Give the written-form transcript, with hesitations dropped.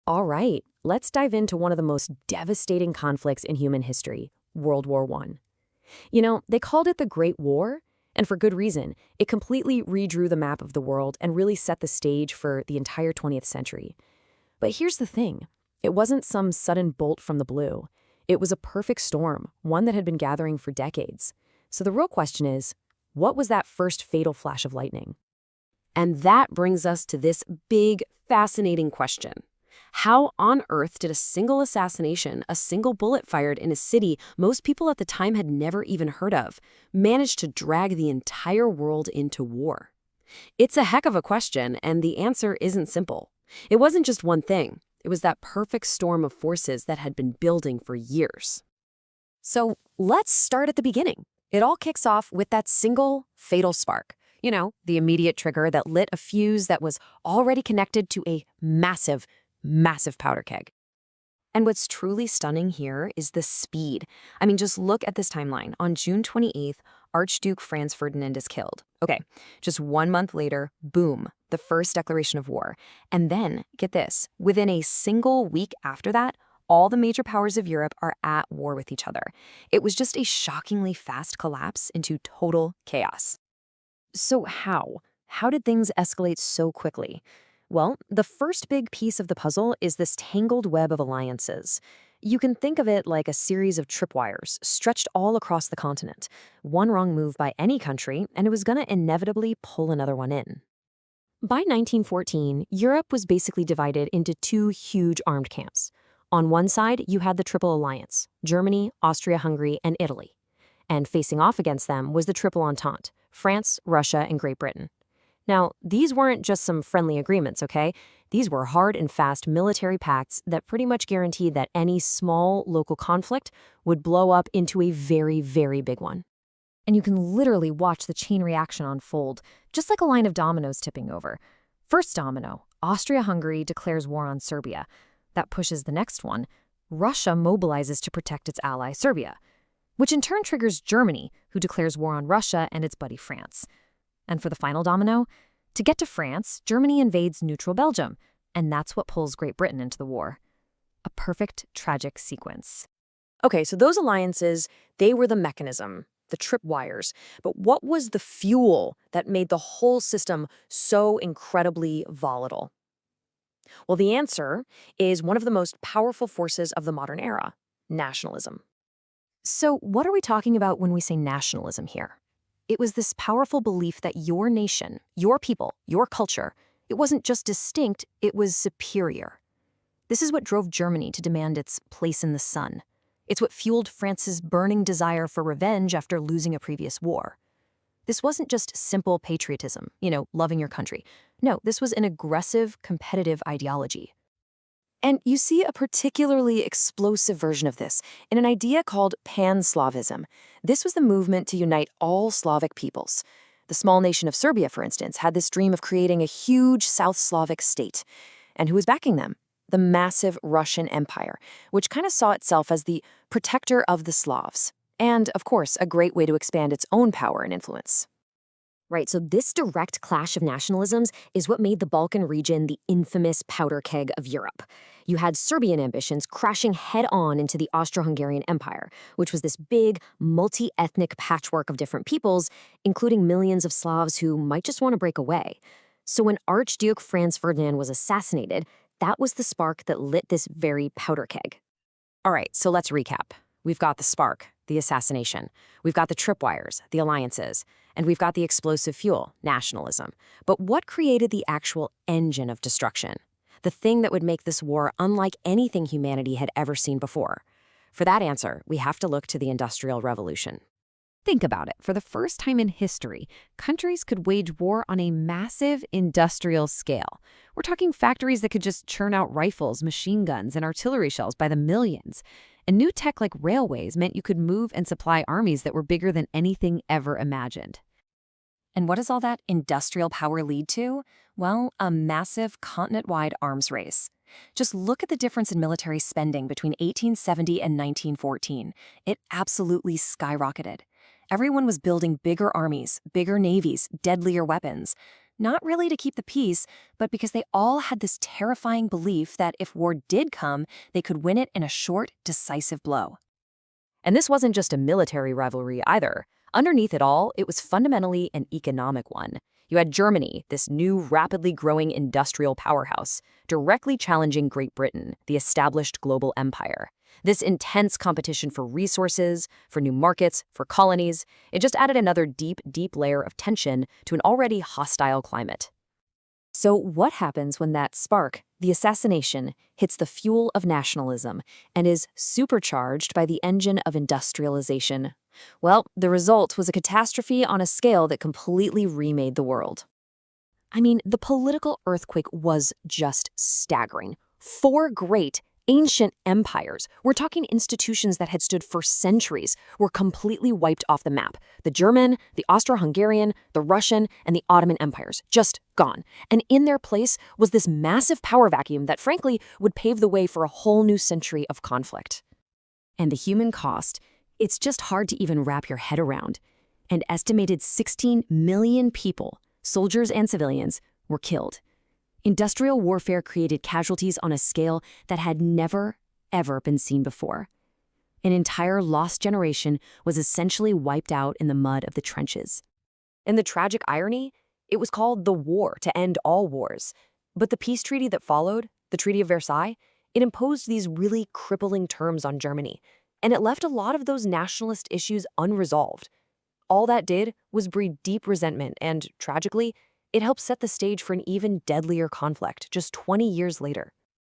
All right, let's dive into one of the most devastating conflicts in human history, World War I. They called it the Great War, and for good reason. It completely redrew the map of the world and really set the stage for the entire 20th century. But here's the thing. It wasn't some sudden bolt from the blue. It was a perfect storm, one that had been gathering for decades. So the real question is, what was that first fatal flash of lightning? And that brings us to this big, fascinating question. How on earth did a single assassination, a single bullet fired in a city most people at the time had never even heard of, manage to drag the entire world into war? It's a heck of a question, and the answer isn't simple. It wasn't just one thing. It was that perfect storm of forces that had been building for years. So let's start at the beginning. It all kicks off with that single fatal spark. The immediate trigger that lit a fuse that was already connected to a massive powder keg. And what's truly stunning here is the speed. I mean, just look at this timeline. On June 28th, Archduke Franz Ferdinand is killed. Okay, just 1 month later, boom, the first declaration of war. And then, get this, within a single week after that, all the major powers of Europe are at war with each other. It was just a shockingly fast collapse into total chaos. So how? How did things escalate so quickly? Well, the first big piece of the puzzle is this tangled web of alliances. You can think of it like a series of tripwires stretched all across the continent. One wrong move by any country, and it was going to inevitably pull another one in. By 1914, Europe was basically divided into two huge armed camps. On one side, you had the Triple Alliance, Germany, Austria-Hungary, and Italy. And facing off against them was the Triple Entente, France, Russia, and Great Britain. Now, these weren't just some friendly agreements, okay? These were hard and fast military pacts that pretty much guaranteed that any small local conflict would blow up into a very, very big one. And you can literally watch the chain reaction unfold, just like a line of dominoes tipping over. First domino, Austria-Hungary declares war on Serbia. That pushes the next one. Russia mobilizes to protect its ally Serbia, which in turn triggers Germany, who declares war on Russia and its buddy France. And for the final domino, to get to France, Germany invades neutral Belgium, and that's what pulls Great Britain into the war. A perfect, tragic sequence. Okay, so those alliances, they were the mechanism, the tripwires. But what was the fuel that made the whole system so incredibly volatile? Well, the answer is one of the most powerful forces of the modern era, nationalism. So what are we talking about when we say nationalism here? It was this powerful belief that your nation, your people, your culture, it wasn't just distinct, it was superior. This is what drove Germany to demand its place in the sun. It's what fueled France's burning desire for revenge after losing a previous war. This wasn't just simple patriotism, loving your country. No, this was an aggressive, competitive ideology. And you see a particularly explosive version of this in an idea called Pan-Slavism. This was the movement to unite all Slavic peoples. The small nation of Serbia, for instance, had this dream of creating a huge South Slavic state. And who was backing them? The massive Russian Empire, which kind of saw itself as the protector of the Slavs. And, of course, a great way to expand its own power and influence. Right, so this direct clash of nationalisms is what made the Balkan region the infamous powder keg of Europe. You had Serbian ambitions crashing head-on into the Austro-Hungarian Empire, which was this big, multi-ethnic patchwork of different peoples, including millions of Slavs who might just want to break away. So when Archduke Franz Ferdinand was assassinated, that was the spark that lit this very powder keg. All right, so let's recap. We've got the spark, the assassination. We've got the tripwires, the alliances. And we've got the explosive fuel, nationalism. But what created the actual engine of destruction? The thing that would make this war unlike anything humanity had ever seen before? For that answer, we have to look to the Industrial Revolution. Think about it. For the first time in history, countries could wage war on a massive industrial scale. We're talking factories that could just churn out rifles, machine guns, and artillery shells by the millions. And new tech like railways meant you could move and supply armies that were bigger than anything ever imagined. And what does all that industrial power lead to? Well, a massive continent-wide arms race. Just look at the difference in military spending between 1870 and 1914. It absolutely skyrocketed. Everyone was building bigger armies, bigger navies, deadlier weapons. not really to keep the peace, but because they all had this terrifying belief that if war did come, they could win it in a short, decisive blow. And this wasn't just a military rivalry either. Underneath it all, it was fundamentally an economic one. You had Germany, this new, rapidly growing industrial powerhouse, directly challenging Great Britain, the established global empire. This intense competition for resources, for new markets, for colonies, it just added another deep, deep layer of tension to an already hostile climate. So what happens when that spark, the assassination, hits the fuel of nationalism and is supercharged by the engine of industrialization? Well, the result was a catastrophe on a scale that completely remade the world. I mean, the political earthquake was just staggering. 4 great, ancient empires, we're talking institutions that had stood for centuries, were completely wiped off the map. The German, the Austro-Hungarian, the Russian, and the Ottoman empires, just gone. And in their place was this massive power vacuum that frankly would pave the way for a whole new century of conflict. And the human cost, it's just hard to even wrap your head around. An estimated 16 million people, soldiers and civilians, were killed. Industrial warfare created casualties on a scale that had never, ever been seen before. An entire lost generation was essentially wiped out in the mud of the trenches. And the tragic irony? It was called the war to end all wars. But the peace treaty that followed, the Treaty of Versailles, it imposed these really crippling terms on Germany, and it left a lot of those nationalist issues unresolved. All that did was breed deep resentment and, tragically, it helped set the stage for an even deadlier conflict just 20 years later.